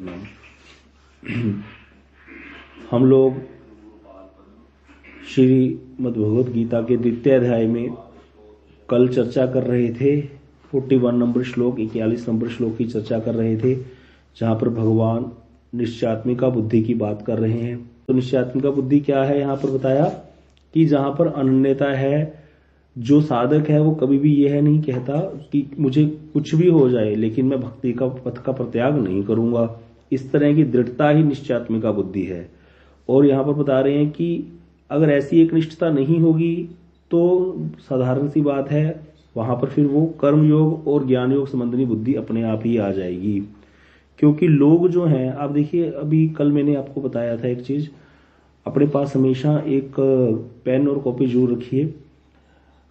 प्रणाम। हम लोग श्रीमद् भगवद गीता के द्वितीय अध्याय में कल चर्चा कर रहे थे। 41 नंबर श्लोक 41 नंबर श्लोक की चर्चा कर रहे थे, जहां पर भगवान निश्चयात्मिका बुद्धि की बात कर रहे हैं। तो निश्चयात्मिका बुद्धि क्या है, यहाँ पर बताया कि जहां पर अनन्यता है, जो साधक है वो कभी भी यह नहीं कहता कि मुझे कुछ भी हो जाए लेकिन मैं भक्ति का पथ का परित्याग नहीं करूंगा। इस तरह की दृढ़ता ही निश्चयात्मिका बुद्धि है। और यहाँ पर बता रहे हैं कि अगर ऐसी एक निष्ठता नहीं होगी तो साधारण सी बात है, वहां पर फिर वो कर्म योग और ज्ञान योग संबंधी बुद्धि अपने आप ही आ जाएगी। क्योंकि लोग जो हैं, आप देखिए, अभी कल मैंने आपको बताया था एक चीज, अपने पास हमेशा एक पेन और कॉपी जरूर रखिए।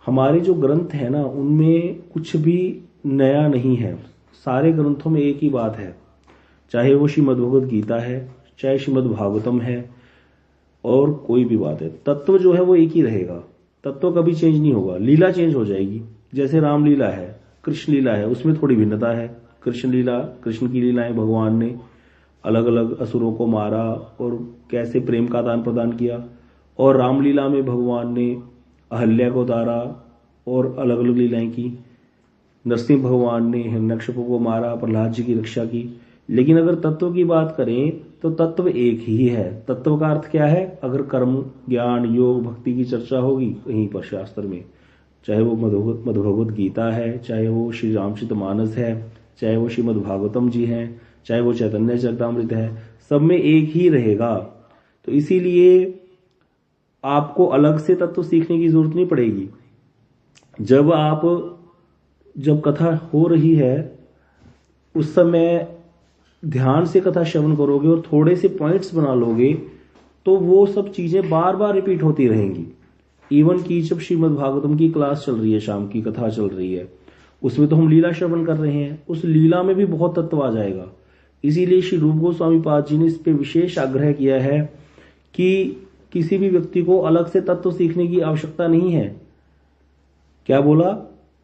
हमारे जो ग्रंथ है ना, उनमें कुछ भी नया नहीं है। सारे ग्रंथों में एक ही बात है, चाहे वो श्रीमद् भगवद गीता है, चाहे श्रीमद् भागवतम है, और कोई भी बात है, तत्व जो है वो एक ही रहेगा। तत्व कभी चेंज नहीं होगा। लीला चेंज हो जाएगी, जैसे राम लीला है, कृष्ण लीला है, उसमें थोड़ी भिन्नता है। कृष्ण लीला, कृष्ण की लीलाएं, भगवान ने अलग अलग असुरों को मारा और कैसे प्रेम का आदान प्रदान किया। और रामलीला में भगवान ने अहल्या को उतारा और अलग अलग लीलाएं की। नरसिंह भगवान ने हिरण्यकशिपु को मारा, प्रहलाद जी की रक्षा की। लेकिन अगर तत्व की बात करें तो तत्व एक ही है। तत्व का अर्थ क्या है? अगर कर्म, ज्ञान, योग, भक्ति की चर्चा होगी कहीं पर शास्त्र में, चाहे वो मद् भगवद गीता है, चाहे वो श्री रामचरितमानस है, चाहे वो श्रीमद् भागवतम जी हैं, चाहे वो चैतन्य चरितामृत है, सब में एक ही रहेगा। तो इसीलिए आपको अलग से तत्व सीखने की जरूरत नहीं पड़ेगी। जब कथा हो रही है उस समय ध्यान से कथा श्रवण करोगे और थोड़े से पॉइंट्स बना लोगे तो वो सब चीजें बार बार रिपीट होती रहेंगी। इवन की जब श्रीमद् भागवतम की क्लास चल रही है, शाम की कथा चल रही है, उसमें तो हम लीला श्रवण कर रहे हैं, उस लीला में भी बहुत तत्व आ जाएगा। इसीलिए श्री रूप गोस्वामी पाद जी ने इस पे विशेष आग्रह किया है कि किसी भी व्यक्ति को अलग से तत्व सीखने की आवश्यकता नहीं है। क्या बोला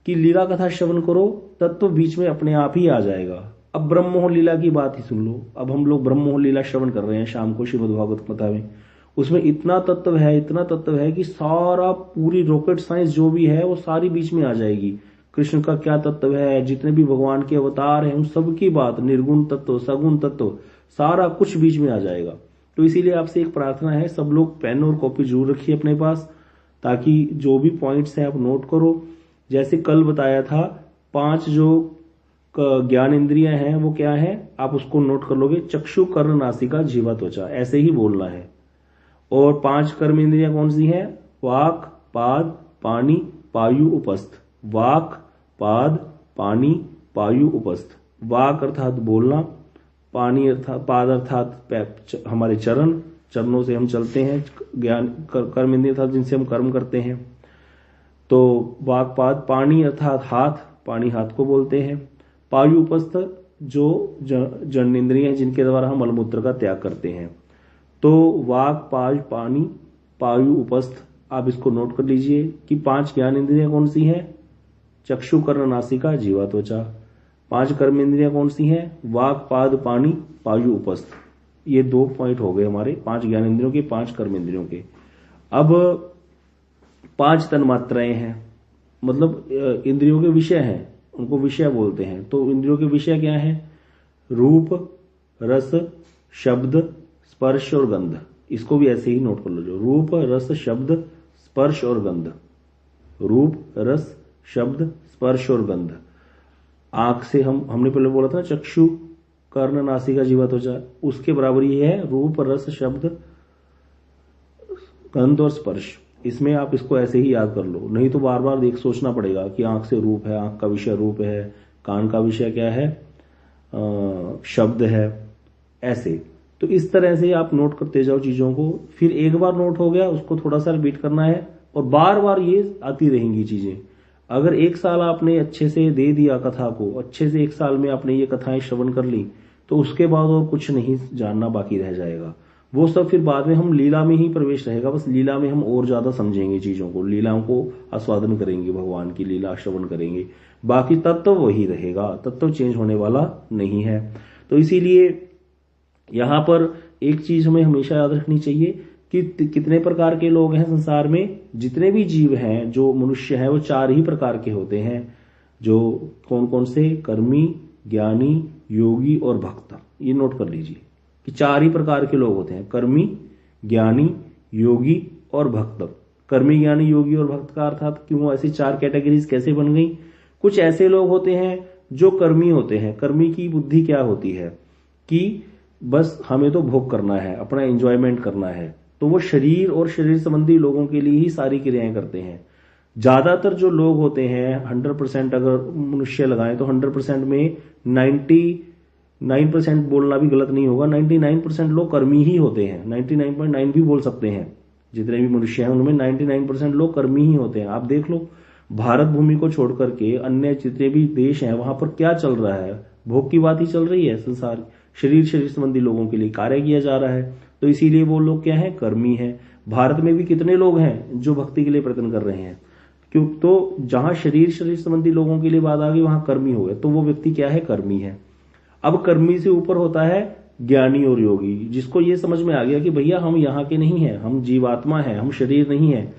कि लीला कथा श्रवण करो, तत्व बीच में अपने आप ही आ जाएगा। अब ब्रह्मोहन लीला की बात ही सुन लो। अब हम लोग ब्रह्मोहन लीला श्रवण कर रहे हैं शाम को श्रीमद् भागवत कथा में, उसमें इतना तत्व है कि सारा पूरी रॉकेट साइंस जो भी है वो सारी बीच में आ जाएगी। कृष्ण का क्या तत्व है, जितने भी भगवान के अवतार हैं उन सबकी बात, निर्गुण तत्व, सगुण तत्व, सारा कुछ बीच में आ जाएगा। तो इसीलिए आपसे एक प्रार्थना है, सब लोग पेन और कॉपी जरूर रखिए अपने पास, ताकि जो भी पॉइंट्स हैं आप नोट करो। जैसे कल बताया था, 5 जो ज्ञान इंद्रियां हैं वो क्या है, आप उसको नोट कर लोगे। चक्षु, कर्ण, नासिका, जीवा, त्वचा, ऐसे ही बोलना है। और 5 कर्म इंद्रियां कौन सी हैं? वाक, पाद, पानी, पायु, उपस्थ। वाक, पाद, पानी, पायु, उपस्थ। वाक अर्थात बोलना, पानी अर्थात, पाद अर्थात हमारे चरण, चरणों से हम चलते हैं। ज्ञान कर्म इंद्रिय अर्थात जिनसे हम कर्म करते हैं, तो वाक, पाद, पानी अर्थात हाथ, पानी हाथ को बोलते हैं। पायु, उपस्थ जो जननेन्द्रिय हैं जिनके द्वारा हम मलमूत्र का त्याग करते हैं। तो वाक, पाद, पानी, पायु, उपस्थ, आप इसको नोट कर लीजिए कि 5 ज्ञान इंद्रियां कौन सी हैं? चक्षु, कर्ण, नासिका, जीवा, त्वचा। 5 कर्म इंद्रियां कौन सी हैं? वाक, पाद, पानी, पायु, उपस्थ। ये 2 पॉइंट हो गए हमारे 5 ज्ञान इंद्रियों के, 5 कर्म इंद्रियों के। अब 5 तन्मात्राएं हैं, मतलब इंद्रियों के विषय हैं, उनको विषय बोलते हैं। तो इंद्रियों के विषय क्या है? रूप, रस, शब्द, स्पर्श और गंध। इसको भी ऐसे ही नोट कर लो, जो रूप, रस, शब्द, स्पर्श और गंध। रूप, रस, शब्द, स्पर्श और गंध। आंख से हमने पहले बोला था चक्षु, कर्ण, नासिका, जीवा, त्वचा, उसके बराबर ये है रूप, रस, शब्द, गंध और स्पर्श। इसमें आप इसको ऐसे ही याद कर लो, नहीं तो बार बार सोचना पड़ेगा कि आंख से रूप है, आंख का विषय रूप है, कान का विषय क्या है, शब्द है, ऐसे। तो इस तरह से आप नोट करते जाओ चीजों को। फिर एक बार नोट हो गया, उसको थोड़ा सा रिपीट करना है और बार बार ये आती रहेंगी चीजें। अगर 1 साल आपने अच्छे से दे दिया कथा को, अच्छे से 1 साल में आपने ये कथाएं श्रवण कर ली, तो उसके बाद और कुछ नहीं जानना बाकी रह जाएगा। वो सब फिर बाद में हम लीला में ही प्रवेश रहेगा। बस लीला में हम और ज्यादा समझेंगे चीजों को, लीलाओं को आस्वादन करेंगे, भगवान की लीला श्रवण करेंगे। बाकी तत्व वही रहेगा, तत्व चेंज होने वाला नहीं है। तो इसीलिए यहाँ पर एक चीज हमें हमेशा याद रखनी चाहिए कि कितने प्रकार के लोग हैं संसार में। जितने भी जीव हैं, जो मनुष्य हैं, वो 4 ही प्रकार के होते हैं। जो कौन कौन से? कर्मी, ज्ञानी, योगी और भक्त। ये नोट कर लीजिए कि 4 ही प्रकार के लोग होते हैं, कर्मी, ज्ञानी, योगी और भक्त। कर्मी, ज्ञानी, योगी और भक्त का अर्थात क्यों ऐसी 4 कैटेगरीज कैसे बन गई? कुछ ऐसे लोग होते हैं जो कर्मी होते हैं। कर्मी की बुद्धि क्या होती है कि बस हमें तो भोग करना है, अपना एंजॉयमेंट करना है, तो वो शरीर और शरीर संबंधी लोगों के लिए ही सारी क्रियाएं करते हैं। ज्यादातर जो लोग होते हैं, 100% अगर मनुष्य लगाएं तो 100% में 99% बोलना भी गलत नहीं होगा, 99% लोग कर्मी ही होते हैं। 99.9 भी बोल सकते हैं। जितने भी मनुष्य हैं उनमें 99% लोग कर्मी ही होते हैं। आप देख लो, भारत भूमि को छोड़ करके अन्य जितने भी देश हैं वहां पर क्या चल रहा है? भोग की बात ही चल रही है। संसार शरीर संबंधी लोगों के लिए कार्य किया जा रहा है, तो इसीलिए वो लोग क्या है? कर्मी है। भारत में भी कितने लोग हैं जो भक्ति के लिए प्रयत्न कर रहे हैं? क्यों? तो जहां शरीर संबंधी लोगों के लिए बात आ गई वहां कर्मी हो गए, तो वो व्यक्ति क्या है? कर्मी है। अब कर्मी से ऊपर होता है ज्ञानी और योगी, जिसको ये समझ में आ गया कि भैया हम यहाँ के नहीं हैं, हम जीवात्मा हैं, हम शरीर नहीं है।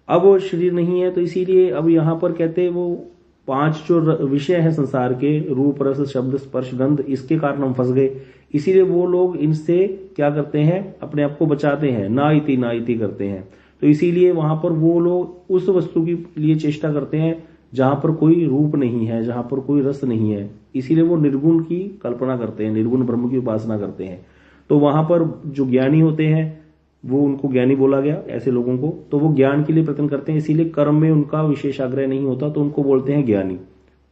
अब वो शरीर नहीं है तो इसीलिए अब यहाँ पर कहते हैं वो 5 जो विषय है संसार के, रूप, रस, शब्द, स्पर्श, गंध, इसके कारण हम फंस गए। इसीलिए वो लोग इनसे क्या करते हैं? अपने आप को बचाते हैं, ना इति करते हैं। तो इसीलिए वहां पर वो लोग उस वस्तु के लिए चेष्टा करते हैं जहां पर कोई रूप नहीं है, जहां पर कोई रस नहीं है। इसीलिए वो निर्गुण की कल्पना करते हैं, निर्गुण ब्रह्म की उपासना करते हैं। तो वहां पर जो ज्ञानी होते हैं वो, उनको ज्ञानी बोला गया ऐसे लोगों को, तो वो ज्ञान के लिए प्रयत्न करते हैं। इसीलिए कर्म में उनका विशेष आग्रह नहीं होता, तो उनको बोलते हैं ज्ञानी।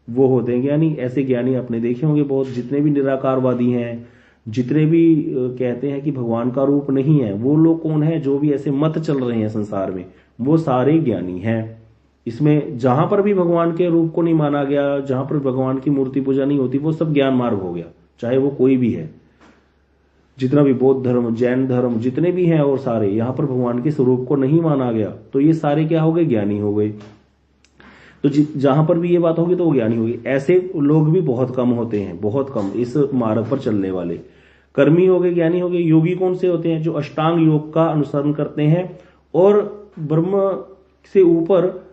वो होते हैं ज्ञानी। ऐसे ज्ञानी आपने देखे होंगे बहुत। जितने भी निराकारवादी हैं, जितने भी कहते हैं कि भगवान का रूप नहीं है, वो लोग कौन है? जो भी ऐसे मत चल रहे हैं संसार में, वो सारे ज्ञानी हैं। इसमें जहां पर भी भगवान के रूप को नहीं माना गया, जहां पर भगवान की मूर्ति पूजा नहीं होती, वो सब ज्ञान मार्ग हो गया, चाहे वो कोई भी है। जितना भी बौद्ध धर्म, जैन धर्म, जितने भी हैं और सारे, यहां पर भगवान के स्वरूप को नहीं माना गया, तो ये सारे क्या हो गए? ज्ञानी हो गए। तो जहां पर भी ये बात होगी तो वो ज्ञानी होगी। ऐसे लोग भी बहुत कम होते हैं, बहुत कम इस मार्ग पर चलने वाले। कर्मी हो गए, ज्ञानी हो गए। योगी कौन से होते हैं? जो अष्टांग योग का अनुसरण करते हैं और ब्रह्म से ऊपर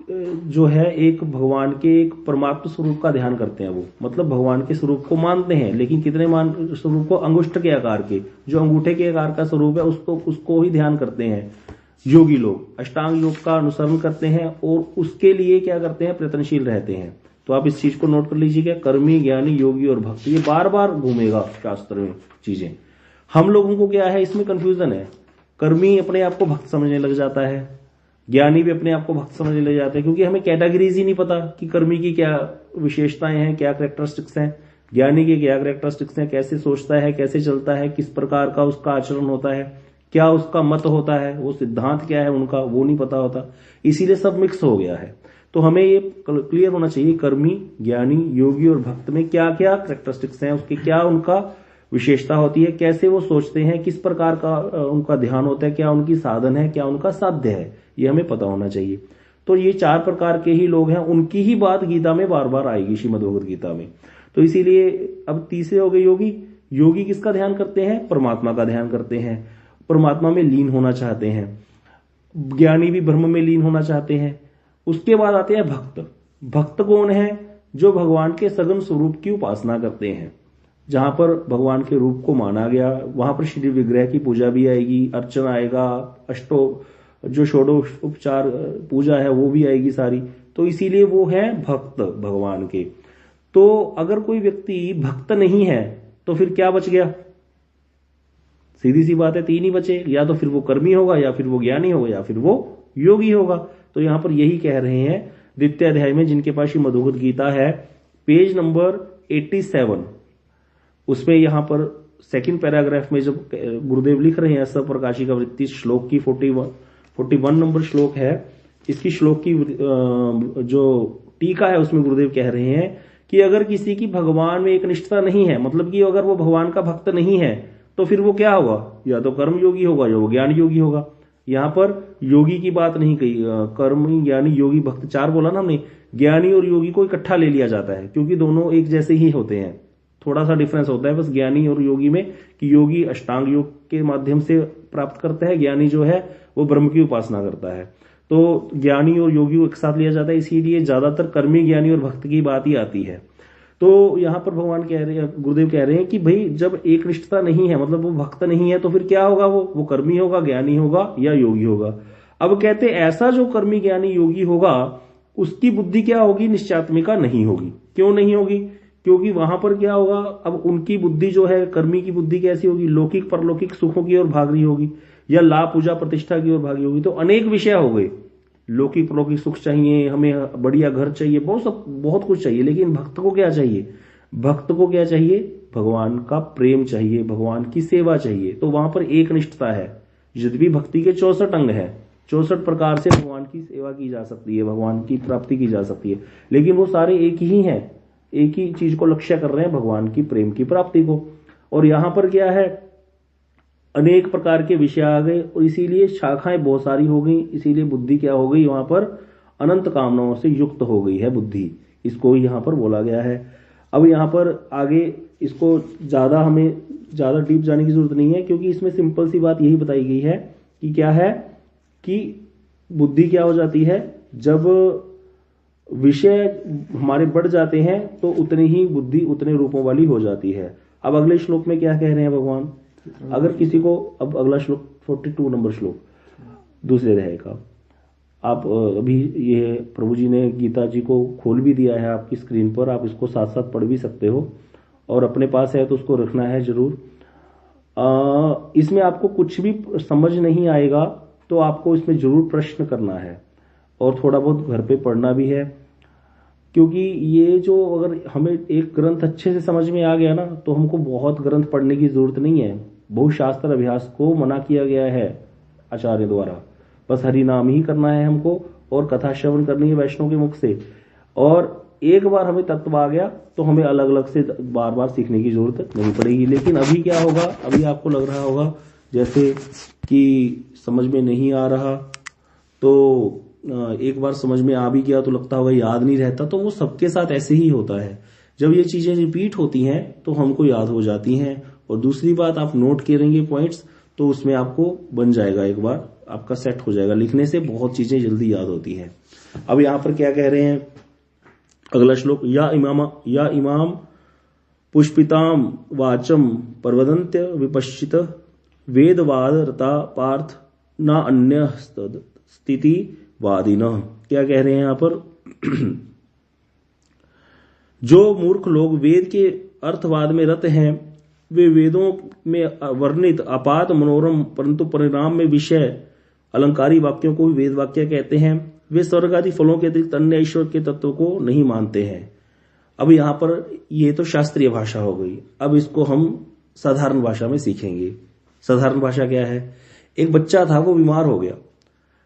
जो है एक भगवान के, एक परमात्मा स्वरूप का ध्यान करते हैं। वो मतलब भगवान के स्वरूप को मानते हैं, लेकिन कितने स्वरूप को? अंगुष्ठ के आकार के, जो अंगूठे के आकार का स्वरूप है उसको ही ध्यान करते हैं योगी लोग। अष्टांग योग का अनुसरण करते हैं और उसके लिए क्या करते हैं? प्रयत्नशील रहते हैं। तो आप इस चीज को नोट कर लीजिएगा, कर्मी, ज्ञानी, योगी और भक्त। ये बार बार घूमेगा शास्त्र में चीजें। हम लोगों को क्या है? इसमें कंफ्यूजन है। कर्मी अपने आप को भक्त समझने लग जाता है, ज्ञानी भी अपने आप को भक्त समझने लग जाते हैं, क्योंकि हमें कैटेगरीज ही नहीं पता कि कर्मी की क्या विशेषताएं हैं, क्या कैरेक्टरिस्टिक्स हैं, ज्ञानी की क्या कैरेक्टरिस्टिक्स हैं, कैसे सोचता है, कैसे चलता है, किस प्रकार का उसका आचरण होता है, क्या उसका मत होता है, वो सिद्धांत क्या है उनका, वो नहीं पता होता। इसीलिए सब मिक्स हो गया है। तो हमें ये क्लियर होना चाहिए, कर्मी, ज्ञानी, योगी और भक्त में क्या क्या कैरेक्टरिस्टिक्स हैं, उसके क्या उनका विशेषता होती है, कैसे वो सोचते हैं, किस प्रकार का उनका ध्यान होता है, क्या उनकी साधन है, क्या उनका साध्य है, ये हमें पता होना चाहिए। तो ये 4 प्रकार के ही लोग हैं, उनकी ही बात गीता में बार बार आएगी, श्रीमद् भगवद गीता में। तो इसीलिए अब तीसरे हो गए योगी। योगी किसका ध्यान करते हैं? परमात्मा का ध्यान करते हैं, परमात्मा में लीन होना चाहते हैं। ज्ञानी भी ब्रह्म में लीन होना चाहते हैं। उसके बाद आते हैं भक्त। भक्त कौन है? जो भगवान के सगुण स्वरूप की उपासना करते हैं। जहां पर भगवान के रूप को माना गया, वहां पर श्री विग्रह की पूजा भी आएगी, अर्चन आएगा, जो षोडश उपचार पूजा है वो भी आएगी सारी। तो इसीलिए वो है भक्त भगवान के। तो अगर कोई व्यक्ति भक्त नहीं है तो फिर क्या बच गया? सीधी सी बात है, 3 ही बचे, या तो फिर वो कर्मी होगा, या फिर वो ज्ञानी होगा, या फिर वो योगी होगा। तो यहां पर यही कह रहे हैं द्वितीय अध्याय में, जिनके पास श्रीमद् भगवद गीता है, पेज नंबर 87, उसमें यहां पर सेकंड पैराग्राफ में जब गुरुदेव लिख रहे हैं सप्रकाशिका वृत्ति श्लोक की 41 नंबर श्लोक है, इसकी श्लोक की जो टीका है उसमें गुरुदेव कह रहे हैं कि अगर किसी की भगवान में एक निष्ठा नहीं है, मतलब कि अगर वो भगवान का भक्त नहीं है, तो फिर वो क्या होगा? या तो कर्म योगी होगा, या वो ज्ञान योगी होगा। यहां पर योगी की बात नहीं कही, कर्म, ज्ञानी, योगी, भक्त 4 बोला ना हमने। ज्ञानी और योगी को इकट्ठा ले लिया जाता है, क्योंकि दोनों एक जैसे ही होते हैं। थोड़ा सा डिफरेंस होता है बस ज्ञानी और योगी में, कि योगी अष्टांग योग के माध्यम से प्राप्त करता है, ज्ञानी जो है वो ब्रह्म की उपासना करता है। तो ज्ञानी और योगी को एक साथ लिया जाता है, इसीलिए ज्यादातर कर्मी, ज्ञानी और भक्त की बात ही आती है। तो यहां पर भगवान कह रहे हैं, गुरुदेव कह रहे हैं कि भाई जब एक निष्ठता नहीं है, मतलब वो भक्त नहीं है, तो फिर क्या होगा, वो कर्मी होगा, ज्ञानी होगा या योगी होगा। अब कहते ऐसा जो कर्मी ज्ञानी योगी होगा उसकी बुद्धि क्या होगी, निश्चयात्मिका नहीं होगी। क्यों नहीं होगी, क्योंकि वहां पर क्या होगा, अब उनकी बुद्धि जो है, कर्मी की बुद्धि कैसी होगी, लौकिक परलौकिक सुखों की ओर भाग रही होगी, या लाभ पूजा प्रतिष्ठा की ओर भागी होगी। तो अनेक विषय हो गए, लौकिक परलौकिक सुख चाहिए, हमें बढ़िया घर चाहिए, बहुत कुछ चाहिए, लेकिन भक्त को क्या चाहिए, भक्त को क्या चाहिए, भगवान का प्रेम चाहिए, भगवान की सेवा चाहिए। तो वहां पर एक निष्ठता है। यद्यपि भक्ति के 64 अंग है, 64 प्रकार से भगवान की सेवा की जा सकती है, भगवान की प्राप्ति की जा सकती है, लेकिन वो सारे एक ही हैं, एक ही चीज को लक्ष्य कर रहे हैं, भगवान की प्रेम की प्राप्ति को। और यहां पर क्या है, अनेक प्रकार के विषय आ गए और इसीलिए शाखाएं बहुत सारी हो गई, इसीलिए बुद्धि क्या हो गई, वहां पर अनंत कामनाओं से युक्त हो गई है बुद्धि, इसको यहां पर बोला गया है। अब यहां पर आगे इसको हमें ज्यादा डीप जाने की जरूरत नहीं है, क्योंकि इसमें सिंपल सी बात यही बताई गई है कि क्या है, कि बुद्धि क्या हो जाती है, जब विषय हमारे बढ़ जाते हैं तो उतनी ही बुद्धि उतने रूपों वाली हो जाती है। अब अगले श्लोक में क्या कह रहे हैं भगवान, अगर किसी को, अब अगला श्लोक 42 नंबर श्लोक दूसरे अध्याय का, आप अभी ये प्रभु जी ने गीता जी को खोल भी दिया है आपकी स्क्रीन पर, आप इसको साथ साथ पढ़ भी सकते हो, और अपने पास है तो उसको रखना है जरूर। इसमें आपको कुछ भी समझ नहीं आएगा तो आपको इसमें जरूर प्रश्न करना है, और थोड़ा बहुत घर पे पढ़ना भी है, क्योंकि ये जो अगर हमें एक ग्रंथ अच्छे से समझ में आ गया ना, तो हमको बहुत ग्रंथ पढ़ने की जरूरत नहीं है। बहुशास्त्र अभ्यास को मना किया गया है आचार्य द्वारा, बस हरि नाम ही करना है हमको, और कथा श्रवण करनी है वैष्णव के मुख से। और एक बार हमें तत्व आ गया तो हमें अलग अलग से बार बार सीखने की जरूरत नहीं पड़ेगी। लेकिन अभी क्या होगा, अभी आपको लग रहा होगा जैसे कि समझ में नहीं आ रहा, तो एक बार समझ में आ भी गया तो लगता होगा याद नहीं रहता, तो वो सबके साथ ऐसे ही होता है। जब ये चीजें रिपीट होती हैं तो हमको याद हो जाती हैं। और दूसरी बात, आप नोट करेंगे पॉइंट्स तो उसमें आपको बन जाएगा, एक बार आपका सेट हो जाएगा। लिखने से बहुत चीजें जल्दी याद होती हैं। अब यहां पर क्या कह रहे हैं, अगला श्लोक, या इमाम पुष्पिताम वाचम प्रवदंत्य विपश्चित वेदवाद रता पार्थ न अन्य स्थिति वादिना। क्या कह रहे हैं यहां पर, जो मूर्ख लोग वेद के अर्थवाद में रत हैं, वे वेदों में वर्णित अपात मनोरम परंतु परिणाम में विषय अलंकारी वाक्यों को वेद वाक्य कहते हैं। वे स्वर्ग आदि फलों के अतिरिक्त अन्य ईश्वर के तत्व को नहीं मानते हैं। अब यहां पर ये तो शास्त्रीय भाषा हो गई, अब इसको हम साधारण भाषा में सीखेंगे। साधारण भाषा क्या है, एक बच्चा था, वो बीमार हो गया।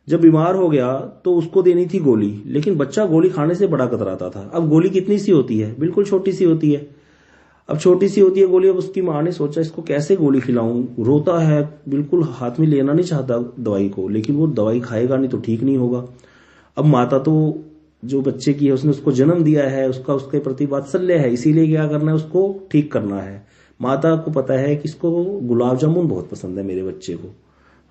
जब बीमार हो गया तो उसको देनी थी गोली, लेकिन बच्चा गोली खाने से बड़ा कतराता था। अब गोली कितनी सी होती है, बिल्कुल छोटी सी होती है। अब छोटी सी होती है गोली, अब उसकी माँ ने सोचा इसको कैसे गोली खिलाऊं, रोता है, बिल्कुल हाथ में लेना नहीं चाहता दवाई को, लेकिन वो दवाई खाएगा नहीं तो ठीक नहीं होगा। अब माता तो जो बच्चे की है, उसने उसको जन्म दिया है, उसका उसके प्रति वात्सल्य है, इसीलिए क्या करना है, उसको ठीक करना है। माता को पता है कि इसको गुलाब जामुन बहुत पसंद है मेरे बच्चे को,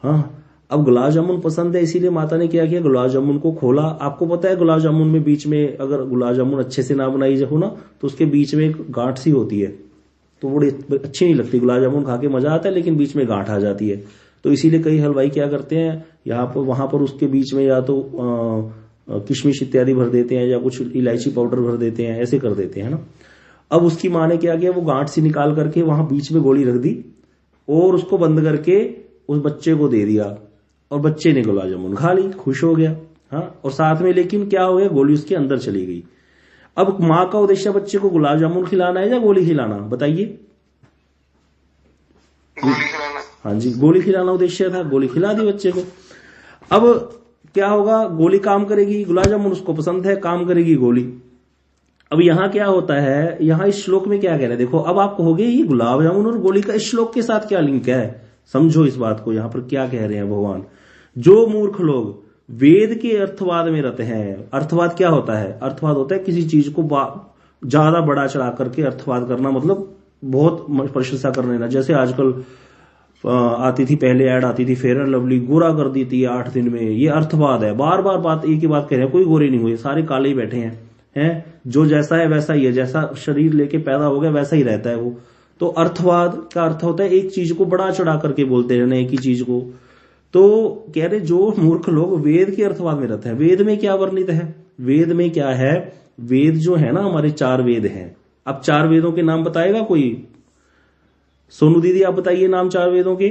हाँ, अब गुलाब जामुन पसंद है, इसीलिए माता ने क्या किया, गुलाब जामुन को खोला। आपको पता है गुलाब जामुन में बीच में, अगर गुलाब जामुन अच्छे से ना बनाई हो ना, तो उसके बीच में एक गांठ सी होती है, तो बड़ी अच्छी नहीं लगती। गुलाब जामुन खा के मजा आता है, लेकिन बीच में गांठ आ जाती है। तो इसीलिए कई हलवाई क्या करते हैं, यहाँ पर वहां पर उसके बीच में या तो किशमिश इत्यादि भर देते हैं, या कुछ इलायची पाउडर भर देते हैं, ऐसे कर देते हैं ना। अब उसकी माँ ने क्या किया, वो गांठ सी निकाल करके वहां बीच में गोली रख दी और उसको बंद करके उस बच्चे को दे दिया, और बच्चे ने गुलाब जामुन खा ली, खुश हो गया, हाँ। और साथ में लेकिन क्या हो गया, गोली उसके अंदर चली गई। अब माँ का उद्देश्य बच्चे को गुलाब जामुन खिलाना है या गोली खिलाना, बताइए। गोली खिलाना। हाँ जी, गोली खिलाना उद्देश्य था, गोली खिला दी बच्चे को। अब क्या होगा, गोली काम करेगी, गुलाब जामुन उसको पसंद है, काम करेगी गोली। अब यहां क्या होता है, यहां इस श्लोक में क्या कह रहे हैं, देखो अब आप कहोगे ये गुलाब जामुन और गोली का इस श्लोक के साथ क्या लिंक है, समझो इस बात को। यहां पर क्या कह रहे हैं भगवान, जो मूर्ख लोग वेद के अर्थवाद में रहते हैं। अर्थवाद क्या होता है, अर्थवाद होता है किसी चीज को ज्यादा बड़ा चढ़ा करके अर्थवाद करना, मतलब बहुत प्रशंसा कर लेना। जैसे आजकल आती थी, पहले ऐड आती थी, फेयर एंड लवली गोरा कर दी थी 8 दिन में, ये अर्थवाद है। बार बार बात एक ही बात कह रहे हैं, कोई गोरे नहीं हुए, सारे काले ही बैठे हैं। जो जैसा है वैसा ही है, जैसा शरीर लेके पैदा हो गया वैसा ही रहता है वो। तो अर्थवाद का अर्थ होता है एक चीज को बड़ा चढ़ा करके बोलते रहना, एक ही चीज को। तो कह रहे जो मूर्ख लोग वेद के अर्थवाद में रहते हैं। वेद में क्या वर्णित है? वेद में क्या है? वेद जो है ना, हमारे 4 वेद हैं। अब 4 वेदों के नाम बताएगा कोई? सोनू दीदी आप बताइए नाम 4 वेदों के।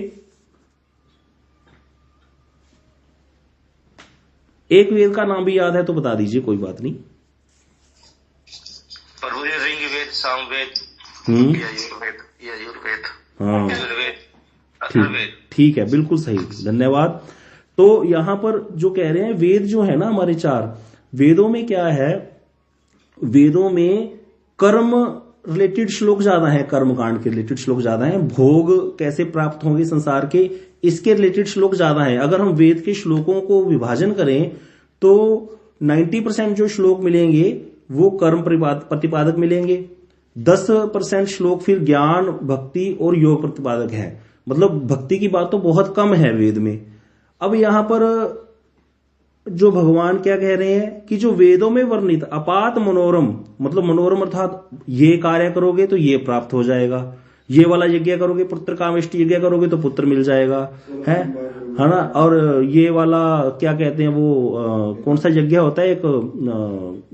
एक वेद का नाम भी याद है तो बता दीजिए, कोई बात नहीं। प्रभु ऋग्वेद, सामवेद, यजुर्वेद, हाँ अथर्ववेद। ठीक है, बिल्कुल सही, धन्यवाद। तो यहां पर जो कह रहे हैं वेद जो है ना हमारे 4 वेदों में क्या है? वेदों में कर्म रिलेटेड श्लोक ज्यादा है, कर्म कांड के रिलेटेड श्लोक ज्यादा है। भोग कैसे प्राप्त होंगे संसार के, इसके रिलेटेड श्लोक ज्यादा है। अगर हम वेद के श्लोकों को विभाजन करें तो 90% जो श्लोक मिलेंगे वो कर्म प्रतिपादक मिलेंगे, 10% श्लोक फिर ज्ञान, भक्ति और योग प्रतिपादक है। मतलब भक्ति की बात तो बहुत कम है वेद में। अब यहां पर जो भगवान क्या कह रहे हैं कि जो वेदों में वर्णित अपात मनोरम, मतलब मनोरम अर्थात ये कार्य करोगे तो ये प्राप्त हो जाएगा, ये वाला यज्ञ करोगे, पुत्र कामेष्टि यज्ञ करोगे तो पुत्र मिल जाएगा, है ना। और ये वाला क्या कहते हैं वो कौन सा यज्ञ होता है, एक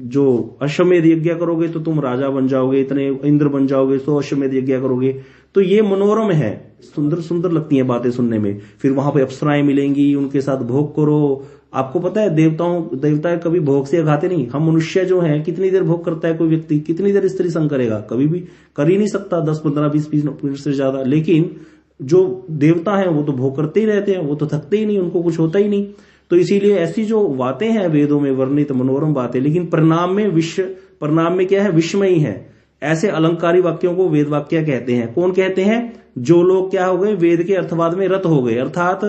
जो अश्वमेध यज्ञ करोगे तो तुम राजा बन जाओगे, इतने इंद्र बन जाओगे, 100 अश्वमेध यज्ञ करोगे। तो ये मनोरम है, सुंदर सुंदर लगती हैं बातें सुनने में। फिर वहां पे अप्सराएं मिलेंगी, उनके साथ भोग करो। आपको पता है देवता कभी भोग से खाते नहीं। हम मनुष्य जो हैं कितनी देर भोग करता है कोई व्यक्ति, कितनी देर स्त्री संग करेगा? कभी भी कर ही नहीं सकता, 10, 15, 20 मिनट से ज्यादा। लेकिन जो देवता हैं वो तो भोग करते ही रहते हैं, वो तो थकते ही नहीं, उनको कुछ होता ही नहीं। तो इसीलिए ऐसी जो बातें हैं वेदों में वर्णित मनोरम बातें, लेकिन परिणाम में क्या है? विस्मयी है। ऐसे अलंकारी वाक्यों को वेद वाक्य कहते हैं। कौन कहते हैं? जो लोग क्या हो गए, वेद के अर्थवाद में रत हो गए, अर्थात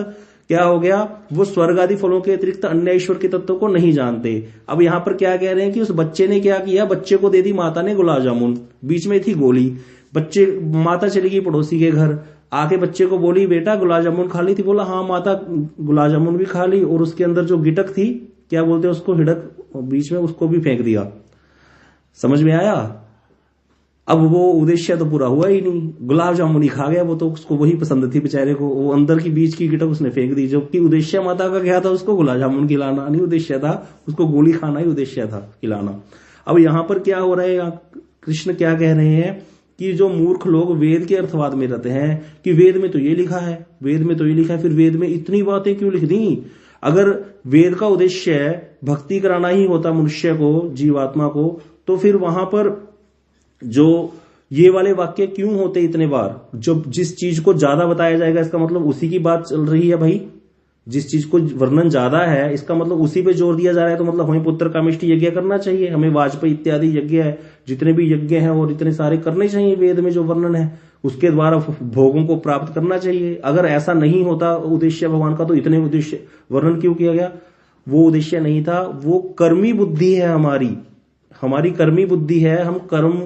क्या हो गया, वो स्वर्ग आदि फलों के अतिरिक्त अन्य ईश्वर के तत्वों को नहीं जानते। अब यहां पर क्या कह रहे हैं कि उस बच्चे ने क्या किया, बच्चे को दे दी माता ने गुलाब जामुन, बीच में थी गोली। माता चली गई पड़ोसी के घर, आके बच्चे को बोली बेटा गुलाब जामुन खा ली थी? बोला हाँ माता, गुलाब जामुन भी खा ली, और उसके अंदर जो गिटक थी, क्या बोलते हैं उसको, हिडक, बीच में उसको भी फेंक दिया। समझ में आया? अब वो उद्देश्य तो पूरा हुआ ही नहीं, गुलाब जामुन ही खा गया वो, तो उसको वही पसंद थी बेचारे को, वो अंदर की बीच की गिटक उसने फेंक दी। जबकि उद्देश्य माता का क्या था, उसको गुलाब जामुन खिलाना नहीं उद्देश्य था, उसको गोली खाना ही उद्देश्य था, खिलाना। अब यहां पर क्या हो रहा है, कृष्ण क्या कह रहे हैं कि जो मूर्ख लोग वेद के अर्थवाद में रहते हैं कि वेद में तो ये लिखा है, वेद में तो ये लिखा है, फिर वेद में इतनी बातें क्यों लिख दी? अगर वेद का उद्देश्य भक्ति कराना ही होता मनुष्य को, जीवात्मा को, तो फिर वहां पर जो ये वाले वाक्य क्यों होते इतने बार? जब जिस चीज को ज्यादा बताया जाएगा इसका मतलब उसी की बात चल रही है भाई। जिस चीज को वर्णन ज्यादा है इसका मतलब उसी पे जोर दिया जा रहा है। तो मतलब हमें पुत्र कामेष्टि यज्ञ करना चाहिए, हमें वाजपेयी इत्यादि यज्ञ है, जितने भी यज्ञ हैं और इतने सारे करने चाहिए वेद में जो वर्णन है, उसके द्वारा भोगों को प्राप्त करना चाहिए। अगर ऐसा नहीं होता उद्देश्य भगवान का, तो इतने उद्देश्य वर्णन क्यों किया गया? वो उद्देश्य नहीं था, वो कर्मी बुद्धि है हमारी कर्मी बुद्धि है, हम कर्म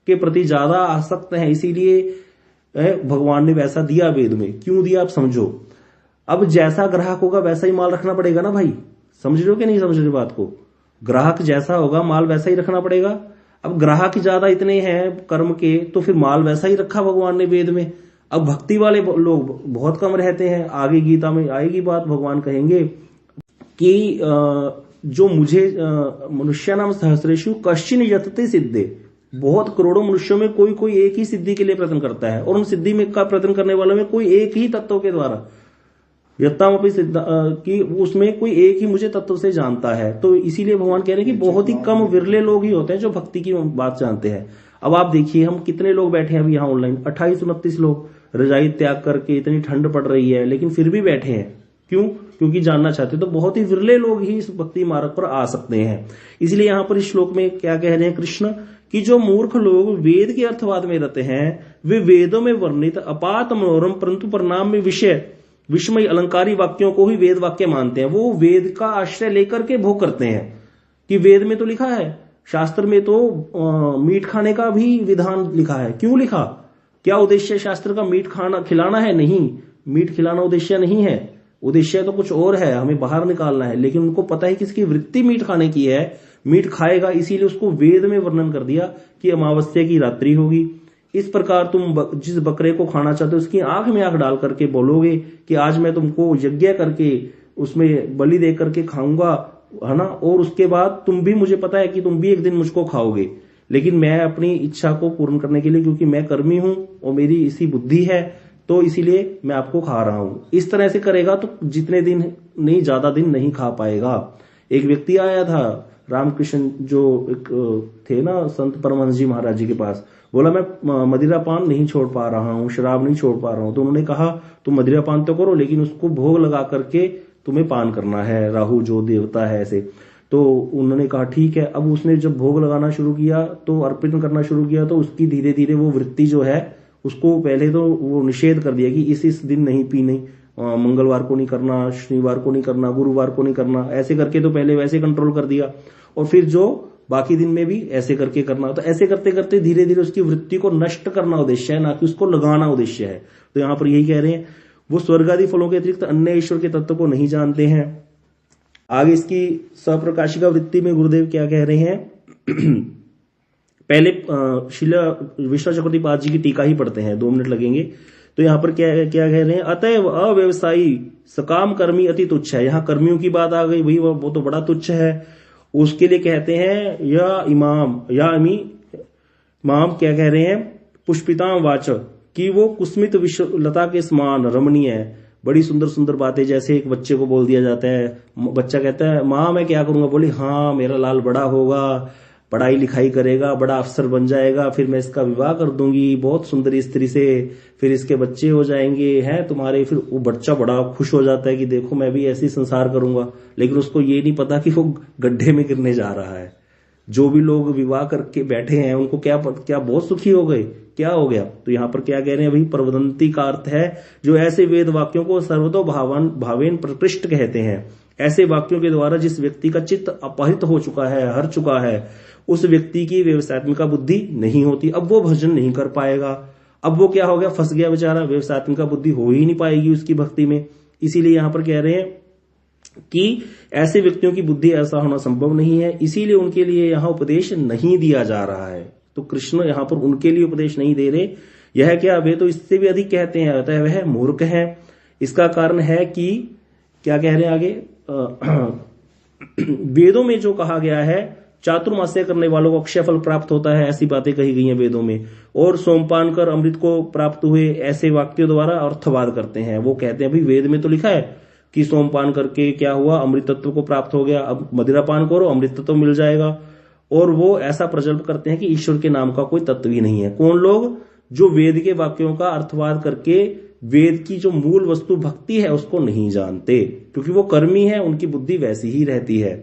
के प्रति ज्यादा आसक्त हैं, इसीलिए भगवान ने वैसा दिया वेद में। क्यों दिया आप समझो। अब जैसा ग्राहक होगा वैसा ही माल रखना पड़ेगा ना भाई, समझ रहे हो कि नहीं समझ रहे बात को? ग्राहक जैसा होगा माल वैसा ही रखना पड़ेगा। अब ग्राहक ज्यादा इतने हैं कर्म के, तो फिर माल वैसा ही रखा भगवान ने वेद में। अब भक्ति वाले लोग बहुत कम रहते हैं। आगे गीता में आएगी बात, भगवान कहेंगे कि जो मुझे मनुष्य नाम सहस्रेषु कश्चिन यतते सिद्धे, बहुत करोड़ों मनुष्यों में कोई कोई एक ही सिद्धि के लिए प्रयत्न करता है, और उन सिद्धि में का प्रयत्न करने वालों में कोई एक ही तत्व के द्वारा यत्तामपि सिद्ध कि उसमें कोई एक ही मुझे तत्व से जानता है। तो इसीलिए भगवान कह रहे हैं कि बहुत ही कम विरले लोग ही होते हैं जो भक्ति की बात जानते हैं। अब आप देखिए हम कितने लोग बैठे हैं अभी यहाँ ऑनलाइन, 28-29 लोग, रजाई त्याग करके, इतनी ठंड पड़ रही है लेकिन फिर भी बैठे हैं। क्यों? क्योंकि जानना चाहते। तो बहुत ही विरले लोग ही इस भक्ति मार्ग पर आ सकते हैं। इसलिए यहाँ पर इस श्लोक में क्या कह रहे हैं कृष्ण कि जो मूर्ख लोग वेद के अर्थवाद में रहते हैं वे वेदों में वर्णित अपात मनोरम परंतु परिणाम में विषमय अलंकारी वाक्यों को ही वेद वाक्य मानते हैं। वो वेद का आश्रय लेकर के भोग करते हैं कि वेद में तो लिखा है, शास्त्र में तो मीट खाने का भी विधान लिखा है। क्यों लिखा? क्या उद्देश्य शास्त्र का मीट खाना खिलाना है? नहीं, मीट खिलाना उद्देश्य नहीं है। उद्देश्य तो कुछ और है, हमें बाहर निकालना है। लेकिन उनको पता है कि इसकी वृत्ति मीट खाने की है, मीट खाएगा, इसीलिए उसको वेद में वर्णन कर दिया कि अमावस्या की रात्रि होगी। इस प्रकार तुम जिस बकरे को खाना चाहते हो उसकी आंख में आंख डाल करके बोलोगे कि आज मैं तुमको यज्ञ करके उसमें बलि दे करके खाऊंगा, है ना, और उसके बाद तुम भी, मुझे पता है कि तुम भी एक दिन मुझको खाओगे, लेकिन मैं अपनी इच्छा को पूर्ण करने के लिए, क्योंकि मैं कर्मी हूं और मेरी इसी बुद्धि है, तो इसीलिए मैं आपको खा रहा हूं। इस तरह से करेगा तो जितने दिन नहीं, ज्यादा दिन नहीं खा पाएगा। एक व्यक्ति आया था रामकृष्ण जो एक थे ना संत परमहंस जी महाराज जी के पास, बोला मैं मदिरा पान नहीं छोड़ पा रहा हूँ, शराब नहीं छोड़ पा रहा हूँ। तो उन्होंने कहा तुम मदिरा पान तो करो, लेकिन उसको भोग लगा करके तुम्हें पान करना है, राहु जो देवता है ऐसे। तो उन्होंने कहा ठीक है। अब उसने जब भोग लगाना शुरू किया तो अर्पित करना शुरू किया, तो उसकी धीरे धीरे वो वृत्ति जो है उसको पहले तो वो निषेध कर दिया कि इस दिन नहीं पीनी, मंगलवार को नहीं करना, शनिवार को नहीं करना, गुरुवार को नहीं करना, ऐसे करके तो पहले वैसे कंट्रोल कर दिया, और फिर जो बाकी दिन में भी ऐसे करके करना। तो ऐसे करते करते धीरे धीरे उसकी वृत्ति को नष्ट करना उद्देश्य है, ना कि उसको लगाना उद्देश्य है। तो यहां पर यही कह रहे हैं, वो स्वर्ग आदि फलों के अतिरिक्त अन्य ईश्वर के तत्व को नहीं जानते हैं। आगे इसकी सप्रकाशिका वृत्ति में गुरुदेव क्या कह रहे हैं पहले शिला विश्व चक्रवर्तीपाद जी की टीका ही पढ़ते हैं, 2 मिनट लगेंगे। तो यहां पर क्या क्या कह रहे हैं, अतएव अव्यवसायी सकाम कर्मी अति तुच्छ है। यहां कर्मियों की बात आ गई, भाई वो तो बड़ा तुच्छ है। उसके लिए कहते हैं या इमाम क्या कह रहे हैं, पुष्पिताम वाच, कि वो कुस्मित विश्वलता के समान रमणीय है। बड़ी सुंदर सुंदर बातें, जैसे एक बच्चे को बोल दिया जाता है, बच्चा कहता है माँ मैं क्या करूंगा, बोली हाँ मेरा लाल बड़ा होगा, पढ़ाई लिखाई करेगा, बड़ा अफसर बन जाएगा, फिर मैं इसका विवाह कर दूंगी बहुत सुंदर स्त्री से, फिर इसके बच्चे हो जाएंगे हैं तुम्हारे। फिर वो बच्चा बड़ा खुश हो जाता है कि देखो मैं भी ऐसे ही संसार करूंगा, लेकिन उसको ये नहीं पता कि वो गड्ढे में गिरने जा रहा है। जो भी लोग विवाह करके बैठे हैं उनको क्या बहुत सुखी हो गए, क्या हो गया। तो यहां पर क्या कह रहे हैं भाई, प्रवदंती का अर्थ है जो ऐसे वेद वाक्यों को सर्वतो भावेन प्रकृष्ट कहते हैं। ऐसे वाक्यों के द्वारा जिस व्यक्ति का चित्त अपहृत हो चुका है, हर चुका है, उस व्यक्ति की व्यवसायत्मिका बुद्धि नहीं होती। अब वो भजन नहीं कर पाएगा, अब वो क्या हो गया, फंस गया बेचारा, व्यवसायत्मिका बुद्धि हो ही नहीं पाएगी उसकी भक्ति में। इसीलिए यहां पर कह रहे हैं कि ऐसे व्यक्तियों की बुद्धि ऐसा होना संभव नहीं है, इसीलिए उनके लिए यहां उपदेश नहीं दिया जा रहा है। तो कृष्ण यहां पर उनके लिए उपदेश नहीं दे रहे। यह क्या, वे तो इससे भी अधिक कहते हैं, अतः वह मूर्ख है। इसका कारण है कि क्या कह रहे हैं आगे, वेदों में जो कहा गया है चातुर्मास्य करने वालों को अक्षय फल प्राप्त होता है, ऐसी बातें कही गई हैं वेदों में, और सोमपान कर अमृत को प्राप्त हुए, ऐसे वाक्यों द्वारा अर्थवाद करते हैं। वो कहते हैं भाई वेद में तो लिखा है कि सोमपान करके क्या हुआ, अमृत तत्व को प्राप्त हो गया, अब मदिरा पान करो अमृत तत्व मिल जाएगा। और वो ऐसा प्रजल्प करते हैं कि ईश्वर के नाम का कोई तत्व ही नहीं है। कौन लोग, जो वेद के वाक्यों का अर्थवाद करके वेद की जो मूल वस्तु भक्ति है उसको नहीं जानते, क्योंकि वो कर्मी है, उनकी बुद्धि वैसी ही रहती है।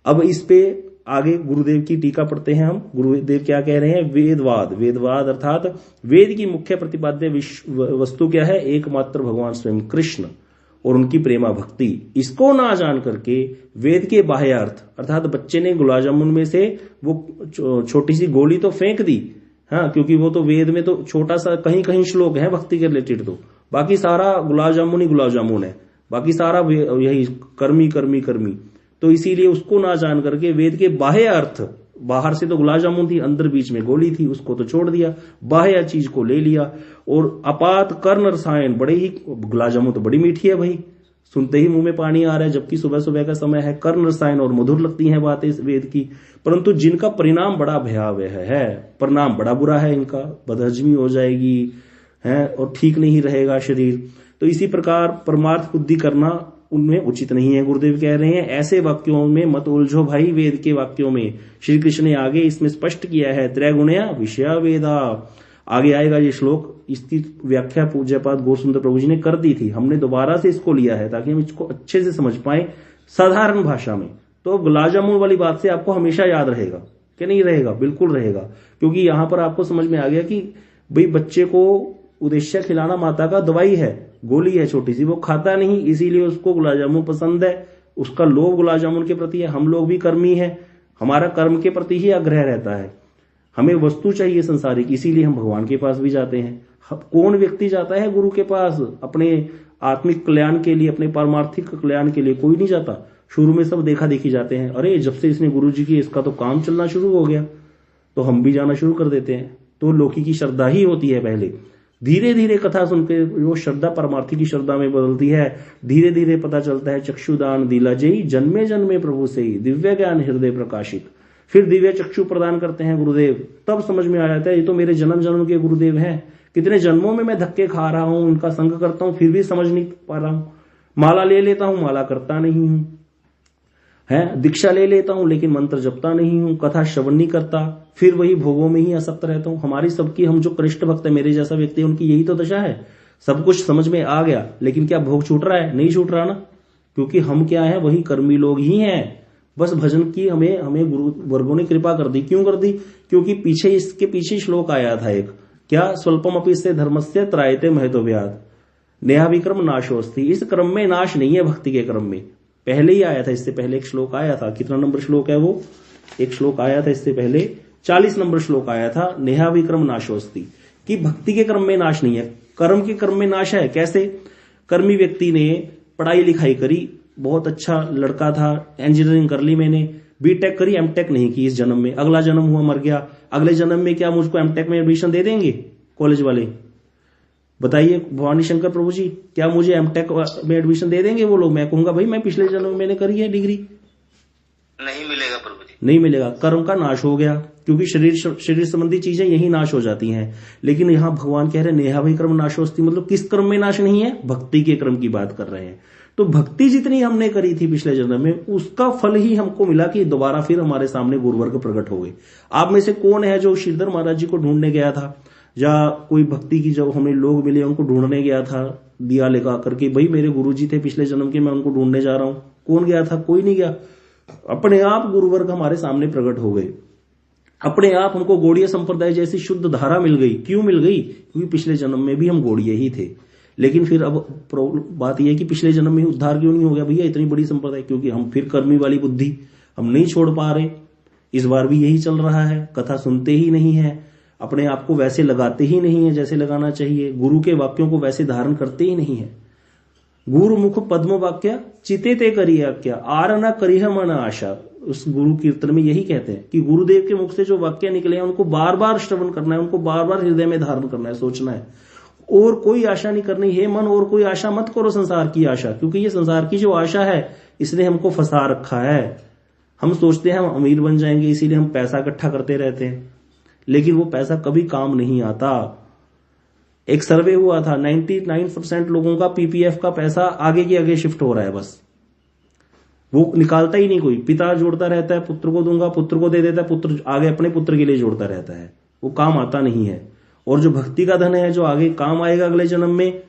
अब इस पे आगे गुरुदेव की टीका पढ़ते हैं हम। गुरुदेव क्या कह रहे हैं, वेदवाद अर्थात वेद की मुख्य प्रतिपाद्य वस्तु क्या है, एकमात्र भगवान स्वयं कृष्ण और उनकी प्रेमा भक्ति। इसको ना जान करके वेद के बाह्य अर्थ, अर्थात बच्चे ने गुलाब जामुन में से वो छोटी सी गोली तो फेंक दी, हाँ, क्योंकि वो तो वेद में तो छोटा सा कहीं कहीं श्लोक है भक्ति के रिलेटेड, तो बाकी सारा गुलाब जामुन ही गुलाब जामुन है, बाकी सारा यही कर्मी कर्मी कर्मी। तो इसीलिए उसको ना जान करके वेद के बाह्य अर्थ, बाहर से तो गुलाब जामुन थी, अंदर बीच में गोली थी, उसको तो छोड़ दिया, बाह्य चीज को ले लिया। और अपात कर्ण रसायन, बड़े ही, गुलाब जामुन तो बड़ी मीठी है भाई, सुनते ही मुंह में पानी आ रहा है, जबकि सुबह सुबह का समय है। कर्ण रसायन और मधुर लगती हैं बातें इस वेद की, परंतु जिनका परिणाम बड़ा भयावह है, परिणाम बड़ा बुरा है इनका, बदहजमी हो जाएगी है और ठीक नहीं रहेगा शरीर। तो इसी प्रकार परमार्थ बुद्धि करना उनमें उचित नहीं है। गुरुदेव कह रहे हैं ऐसे वाक्यों में मत उलझो भाई। वेद के वाक्यों में श्री कृष्ण ने आगे इसमें स्पष्ट किया है, त्रैगुणया विषया वेदा। आगे आएगा ये श्लोक, इसकी व्याख्या पूज्यपाद गौरसुंदर प्रभु जी ने कर दी थी, हमने दोबारा से इसको लिया है ताकि हम इसको अच्छे से समझ पाए साधारण भाषा में। तो गुलाब जामुन वाली बात से आपको हमेशा याद रहेगा कि नहीं रहेगा, बिल्कुल रहेगा, क्योंकि यहां पर आपको समझ में आ गया कि भाई बच्चे को उद्देश्य खिलाना माता का दवाई है, गोली है छोटी सी, वो खाता नहीं, इसीलिए उसको गुलाब जामुन पसंद है, उसका लोभ गुलाब जामुन के प्रति है। हम लोग भी कर्मी हैं, हमारा कर्म के प्रति ही आग्रह रहता है, हमें वस्तु चाहिए संसारिक, इसीलिए हम भगवान के पास भी जाते हैं। कौन व्यक्ति जाता है गुरु के पास अपने आत्मिक कल्याण के लिए, अपने पारमार्थिक कल्याण के लिए? कोई नहीं जाता। शुरू में सब देखा देखी जाते हैं, अरे जब से इसने गुरु जी की इसका तो काम चलना शुरू हो गया तो हम भी जाना शुरू कर देते हैं। तो लौकी की श्रद्धा ही होती है पहले, धीरे धीरे कथा सुन के वो श्रद्धा परमार्थी की श्रद्धा में बदलती है। धीरे धीरे पता चलता है चक्षुदान दिला जयी, जन्मे जन्मे प्रभु से ही, दिव्य ज्ञान हृदय प्रकाशित। फिर दिव्य चक्षु प्रदान करते हैं गुरुदेव, तब समझ में आ जाता है ये तो मेरे जन्म जन्म के गुरुदेव हैं। कितने जन्मों में मैं धक्के खा रहा हूं, उनका संग करता हूं, फिर भी समझ नहीं पा रहा हूं। माला ले लेता हूं, माला करता नहीं हूं, है दीक्षा ले लेता हूं लेकिन मंत्र जपता नहीं हूं, कथा श्रवण नहीं करता, फिर वही भोगों में ही आसक्त रहता हूं। हमारी सबकी, हम जो कृष्ण भक्त है, मेरे जैसा व्यक्ति है, उनकी यही तो दशा है। सब कुछ समझ में आ गया लेकिन क्या भोग छूट रहा है? नहीं छूट रहा ना, क्योंकि हम क्या है, वही कर्मी लोग ही हैं। बस भजन की हमें गुरु वर्गों ने कृपा कर दी। क्यों कर दी? क्योंकि पीछे, इसके पीछे श्लोक आया था एक, क्या स्वल्पम अपि से धर्मस्य त्रायते महतोव्याद नेहा विक्रम नाशोस्ति। इस क्रम में नाश नहीं है, भक्ति के क्रम में पहले ही आया था। इससे पहले एक श्लोक आया था, कितना नंबर श्लोक है वो? एक श्लोक आया था इससे पहले, 40 नंबर श्लोक आया था, नेहा विक्रम नाशोस्ति, कि भक्ति के क्रम में नाश नहीं है, कर्म के क्रम में नाश है। कैसे? कर्मी व्यक्ति ने पढ़ाई लिखाई करी, बहुत अच्छा लड़का था, इंजीनियरिंग कर ली मैंने, बीटेक करी, एमटेक नहीं की इस जन्म में, अगला जन्म हुआ मर गया, अगले जन्म में क्या मुझको एमटेक में एडमिशन दे देंगे कॉलेज वाले? बताइए भवानी शंकर प्रभु जी, क्या मुझे एमटेक में एडमिशन दे देंगे वो लोग? मैं कहूंगा भाई मैं पिछले जन्म में मैंने करी है डिग्री। नहीं मिलेगा प्रभु जी, नहीं मिलेगा। कर्म का नाश हो गया, क्योंकि शरीर संबंधी चीजें यही नाश हो जाती हैं। लेकिन यहां भगवान कह रहे हैं नेहा भी कर्म नाशोस्ति, मतलब किस कर्म में नाश नहीं है? भक्ति के क्रम की बात कर रहे हैं। तो भक्ति जितनी हमने करी थी पिछले जन्म में, उसका फल ही हमको मिला कि दोबारा फिर हमारे सामने गुरुवर्ग प्रकट हो गए। आप में से कौन है जो श्रीधर महाराज जी को ढूंढने गया था, या कोई भक्ति की जब हमें लोग मिले उनको ढूंढने गया था दिया लेकर करके, भाई मेरे गुरुजी थे पिछले जन्म के, मैं उनको ढूंढने जा रहा हूं? कौन गया था? कोई नहीं गया। अपने आप गुरुवर्ग हमारे सामने प्रकट हो गए, अपने आप हमको गौड़ीय संप्रदाय जैसी शुद्ध धारा मिल गई। क्यों मिल गई? क्योंकि पिछले जन्म में भी हम गौड़ीय ही थे। लेकिन फिर अब बात यह है कि पिछले जन्म में उद्धार क्यों नहीं हो गया भैया इतनी बड़ी संप्रदाय? क्योंकि हम फिर कर्मी वाली बुद्धि हम नहीं छोड़ पा रहे। इस बार भी यही चल रहा है, कथा सुनते ही नहीं है, अपने आप को वैसे लगाते ही नहीं है जैसे लगाना चाहिए, गुरु के वाक्यों को वैसे धारण करते ही नहीं है। गुरु मुख पद्म वाक्य चिते ते करिया क्या आर न करिह मन आशा। उस गुरु कीर्तन में यही कहते हैं कि गुरुदेव के मुख से जो वाक्य निकले हैं उनको बार बार श्रवण करना है, उनको बार बार हृदय में धारण करना है, सोचना है, और कोई आशा नहीं करनी है मन, और कोई आशा मत करो संसार की आशा, क्योंकि ये संसार की जो आशा है इसने हमको फंसा रखा है। हम सोचते हैं हम अमीर बन जाएंगे, इसीलिए हम पैसा इकट्ठा करते रहते हैं, लेकिन वो पैसा कभी काम नहीं आता। एक सर्वे हुआ था, 99% लोगों का पीपीएफ का पैसा आगे के आगे शिफ्ट हो रहा है, बस वो निकालता ही नहीं कोई। पिता जोड़ता रहता है पुत्र को दूंगा, पुत्र को दे देता है, पुत्र आगे अपने पुत्र के लिए जोड़ता रहता है, वो काम आता नहीं है। और जो भक्ति का धन है जो आगे काम आएगा अगले जन्म में,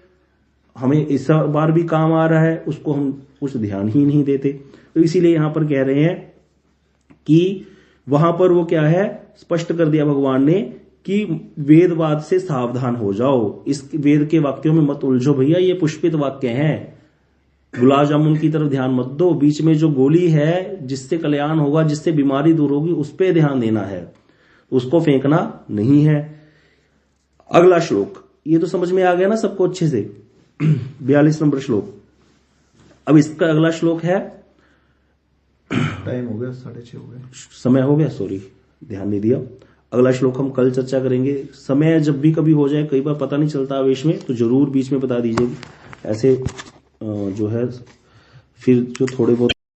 हमें इस बार भी काम आ रहा है, उसको हम कुछ ध्यान ही नहीं देते। तो इसीलिए यहां पर कह रहे हैं कि वहां पर वो क्या है, स्पष्ट कर दिया भगवान ने कि वेदवाद से सावधान हो जाओ, इस वेद के वाक्यों में मत उलझो भैया, ये पुष्पित वाक्य हैं, गुलाब जामुन की तरफ ध्यान मत दो, बीच में जो गोली है जिससे कल्याण होगा, जिससे बीमारी दूर होगी, उस पर ध्यान देना है, उसको फेंकना नहीं है। अगला श्लोक, ये तो समझ में आ गया ना सबको अच्छे से, 42 नंबर श्लोक। अब इसका अगला श्लोक है, टाइम हो गया, 6:30 हो गया, समय हो गया, सॉरी ध्यान नहीं दिया। अगला श्लोक हम कल चर्चा करेंगे। समय जब भी कभी हो जाए, कई बार पता नहीं चलता आवेश में, तो जरूर बीच में बता दीजिएगा, ऐसे जो है फिर जो थोड़े बहुत